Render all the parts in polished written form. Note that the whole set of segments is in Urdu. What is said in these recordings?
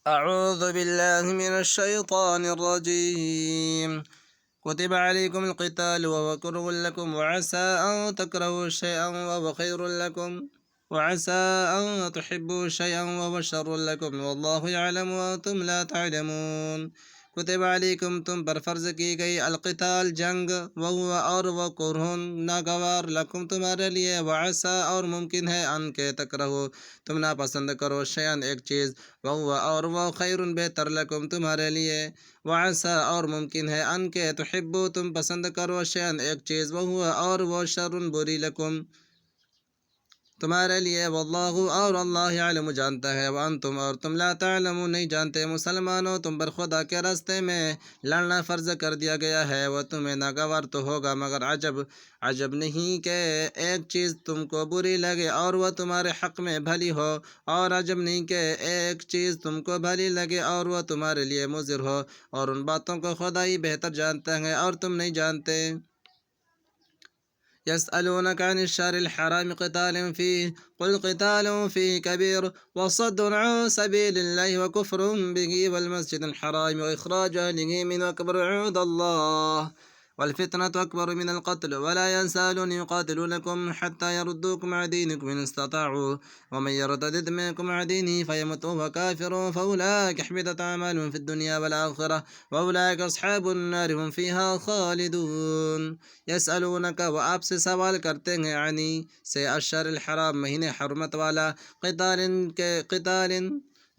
أعوذ بالله من الشيطان الرجيم. كتب عليكم القتال وهو كره لكم وعسى أن تكرهوا شيئا وهو خير لكم وعسى أن تحبوا شيئا وهو شر لكم والله يعلم وأنتم لا تعلمون. کتب علیکم تم پر فرض کی گئی القتال جنگ وہو اور وہ کرہن ناگوار لکم تمہارے لیے وعسا اور ممکن ہے ان کے تکرہو تم ناپسند کرو شیئن ایک چیز وہو اور وہ خیر بہتر لکم تمہارے لیے وعسا اور ممکن ہے ان کے تحبو تم پسند کرو شیئن ایک چیز وہو اور وہ شر بری لکم تمہارے لیے واللہ اور اللہ علم جانتا ہے وانتم اور تم لا تعلمون نہیں جانتے مسلمانوں تم پر خدا کے راستے میں لڑنا فرض کر دیا گیا ہے وہ تمہیں ناگوار تو ہوگا مگر عجب نہیں کہ ایک چیز تم کو بری لگے اور وہ تمہارے حق میں بھلی ہو اور عجب نہیں کہ ایک چیز تم کو بھلی لگے اور وہ تمہارے لیے مضر ہو اور ان باتوں کو خدا ہی بہتر جانتا ہے اور تم نہیں جانتے يسألونك عن الشهر الحرام قتال فيه قل قتال فيه كبير وصد عن سبيل الله وكفر به والمسجد الحرام وإخراج أهله منه أكبر عند الله والفتنة أكبر من القتل ولا يزالون يقاتلونكم حتى يردوكم عن دينكم إن استطاعوا ومن يرتد منكم عن دينه فيمت وهو كافر فأولئك حبطت أعمالهم في الدنيا والآخرة وأولئك أصحاب النار هم فيها خالدون. یسألونک وہ آپ سے سوال کرتے ہیں عنی سے الشہر الحرام مہینے حرمت والا قتال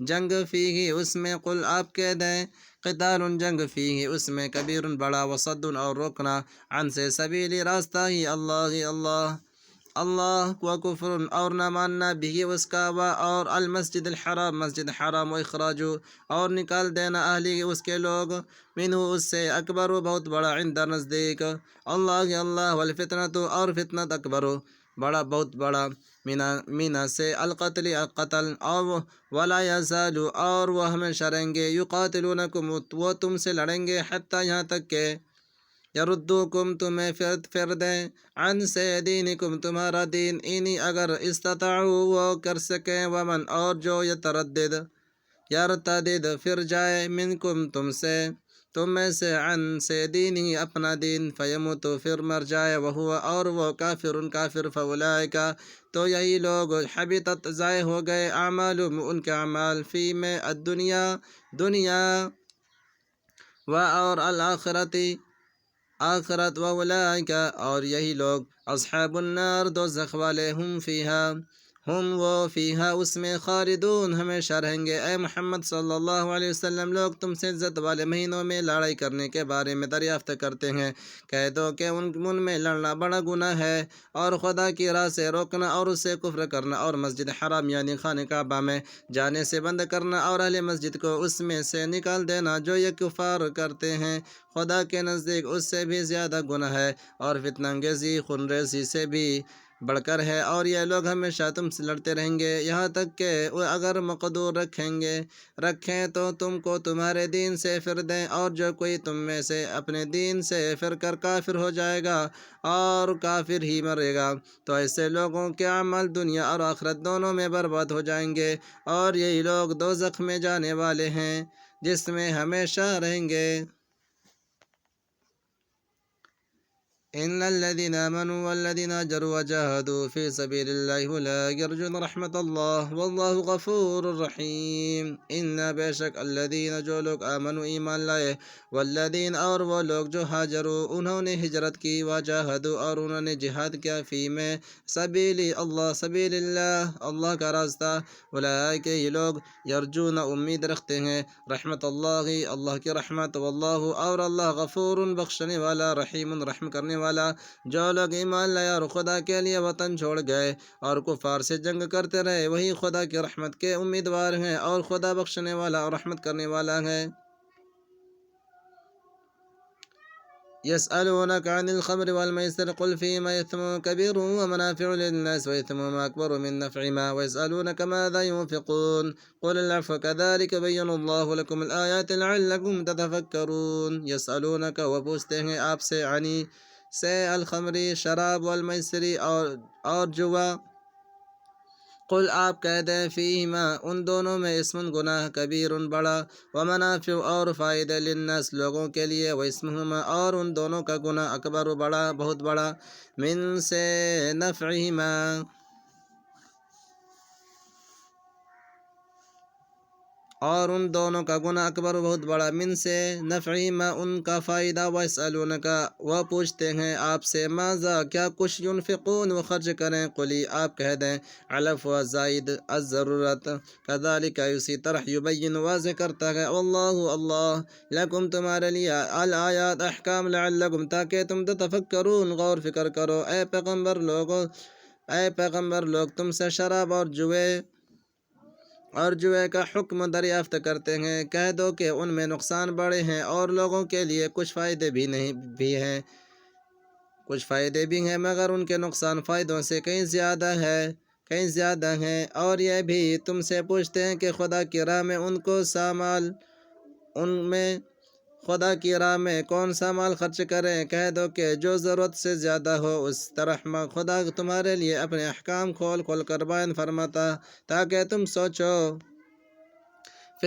جنگ فیہ اس میں قل آپ کہہ دیں قتال جنگ فیہ اس میں کبیر بڑا وصد اور روکنا عن سے سبیلی راستہ ہی اللہ و کفر اور نہ ماننا بھی اس کا اور المسجد الحرام مسجد حرام و اخراج اور نکال دینا اہلی اس کے لوگ منہ اس سے اکبر و بہت بڑا عند نزدیک اللہ والفتنۃ اور فتنت اکبر بڑا بہت بڑا مینا سے القتل قتل اور ولا یزال اور وہ ہمیشہ رہیں گے یقاتلونکم وہ تم سے لڑیں گے حتیٰ یہاں تک کہ یردوکم تمہیں پھر دیں عن سے دینکم تمہارا دین اینی اگر استطاعوا وہ کر سکیں ومن اور جو یرتدد پھر جائے منکم تم میں سے عن سے دینی اپنا دین فیموت پھر مر جائے وہو اور وہ کافر فاولئک تو یہی لوگ حبطت ضائع ہو گئے اعمالهم ان کے اعمال فی میں دنیا و اور آخرت واولئک اور یہی لوگ اصحاب النار دوزخ والے ہم وہ فیہا اس میں خالدون ہمیشہ رہیں گے اے محمد صلی اللہ علیہ وسلم لوگ تم سے عزت والے مہینوں میں لڑائی کرنے کے بارے میں دریافت کرتے ہیں کہہ دو کہ ان میں لڑنا بڑا گناہ ہے اور خدا کی راہ سے روکنا اور اس سے کفر کرنا اور مسجد حرام یعنی خانہ کعبہ میں جانے سے بند کرنا اور اہل مسجد کو اس میں سے نکال دینا جو یہ کفار کرتے ہیں خدا کے نزدیک اس سے بھی زیادہ گناہ ہے اور فتنہ انگیزی خون ریزی سے بھی بڑھ کر ہے اور یہ لوگ ہمیشہ تم سے لڑتے رہیں گے یہاں تک کہ وہ اگر مقدور رکھیں تو تم کو تمہارے دین سے پھر دیں اور جو کوئی تم میں سے اپنے دین سے پھر کر کافر ہو جائے گا اور کافر ہی مرے گا تو ایسے لوگوں کے عمل دنیا اور آخرت دونوں میں برباد ہو جائیں گے اور یہی لوگ دوزخ میں جانے والے ہیں جس میں ہمیشہ رہیں گے إن الذين آمنوا والذين هاجروا وجاهدوا في سبيل الله أولئك يرجون رحمة الله والله غفور رحيم إن بشك الذين جو لوگ آمنوا ایمان لائے والذین اور وہ لوگ جو ہاجروا انہوں نے ہجرت کی وجاہدوا اور انہوں نے جہاد کیا فی میں سبیل اللہ اللہ کا راستہ اولئک یہ لوگ یرجون امید رکھتے ہیں رحمت اللہ کی رحمت واللہ اور اللہ غفور بخشنے والا رحیم رحم کرنے والا جو لوگ ایمان لائے اور خدا کے لیے وطن چھوڑ گئے اور کفار سے جنگ کرتے رہے وہی خدا کی رحمت کے امیدوار ہیں اور خدا بخشنے والا اور رحمت کرنے والا ہے يسألونك عن الخمر والميسر قل فيهما إثم كبير ومنافع للناس وإثمهما أكبر من نفعهما ويسألونك ماذا ينفقون قل العفو كذلك بين الله لكم الآيات لعلكم تتفكرون يسألونك وپوچھتے ہیں آپ سے عنی سے الخمری شراب والمیسری اور جوا قل آپ کہہ دیں فیہما ان دونوں میں اسم گناہ کبیر بڑا ومنافع اور فائدہ للناس لوگوں کے لیے واسمہما اور ان دونوں کا گناہ اکبر بڑا بہت بڑا من سے نفعہما اور ان دونوں کا گناہ اکبر بہت بڑا من سے نفعہما ان کا فائدہ ویسألونک وہ پوچھتے ہیں آپ سے ماذا کیا کچھ ینفقون وہ خرچ کریں قلی آپ کہہ دیں علف و زائد الضرورت کذالک اسی طرح یبین واضح کرتا ہے واللہ اللہ لکم تمہارے لیے الآیات احکام لعلکم تاکہ تم تتفکرون غور فکر کرو اے پیغمبر لوگ تم سے شراب اور جوے کا حکم دریافت کرتے ہیں کہہ دو کہ ان میں نقصان بڑے ہیں اور لوگوں کے لیے کچھ فائدے بھی ہیں مگر ان کے نقصان فائدوں سے کہیں زیادہ ہیں اور یہ بھی تم سے پوچھتے ہیں کہ خدا کی راہ میں خدا کی راہ میں کون سا مال خرچ کریں کہہ دو کہ جو ضرورت سے زیادہ ہو اس طرح خدا تمہارے لیے اپنے احکام کھول کر بیان فرماتا تاکہ تم سوچو فی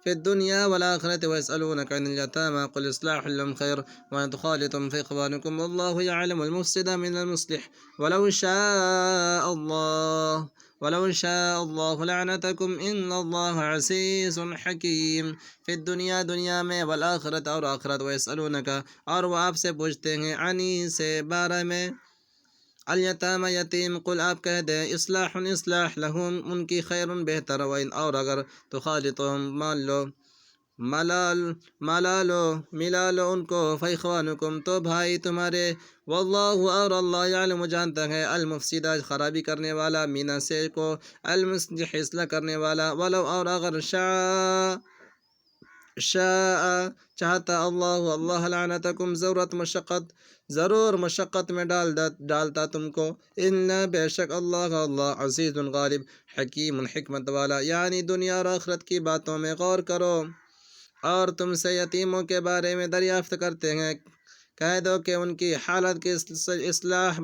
الدنیا والآخرة ويسألونك عن اليتامى قل إصلاح لهم خير وإن تخالطوا في إخوانكم والله يعلم المفسد من المصلح ولو شاء الله لعنتكم إن الله عزيز حكيم فی دنیا میں والآخرت اور آخرت ویسألونک اور وہ آپ سے پوچھتے ہیں عنی سے بارے میں الیتامى یتیم قل آپ کہہ دیں اصلاح لہم ان کی خیر بہتر وإن اور اگر تخالطهم ملا لو ان کو فإخوانکم تو بھائی تمہارے واللہ اور اللہ یعلم جانتا ہے المفسد خرابی کرنے والا مینا سے کو المصلح اصلاح کرنے والا ولو اور اگر شاء چاہتا اللہ لعنتکم ضرور مشقت میں ڈالتا تم کو ان بے شک اللہ عزیز غالب حکیم حکمت والا یعنی دنیا اور آخرت کی باتوں میں غور کرو اور تم سے یتیموں کے بارے میں دریافت کرتے ہیں کہہ دو کہ ان کی حالت کی اصلاح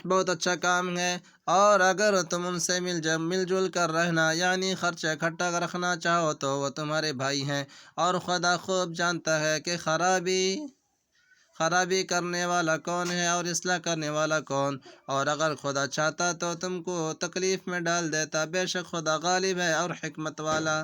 بہت اچھا کام ہے اور اگر تم ان سے مل جل کر رہنا یعنی خرچہ اکٹھا رکھنا چاہو تو وہ تمہارے بھائی ہیں اور خدا خوب جانتا ہے کہ خرابی کرنے والا کون ہے اور اصلاح کرنے والا کون اور اگر خدا چاہتا تو تم کو تکلیف میں ڈال دیتا بے شک خدا غالب ہے اور حکمت والا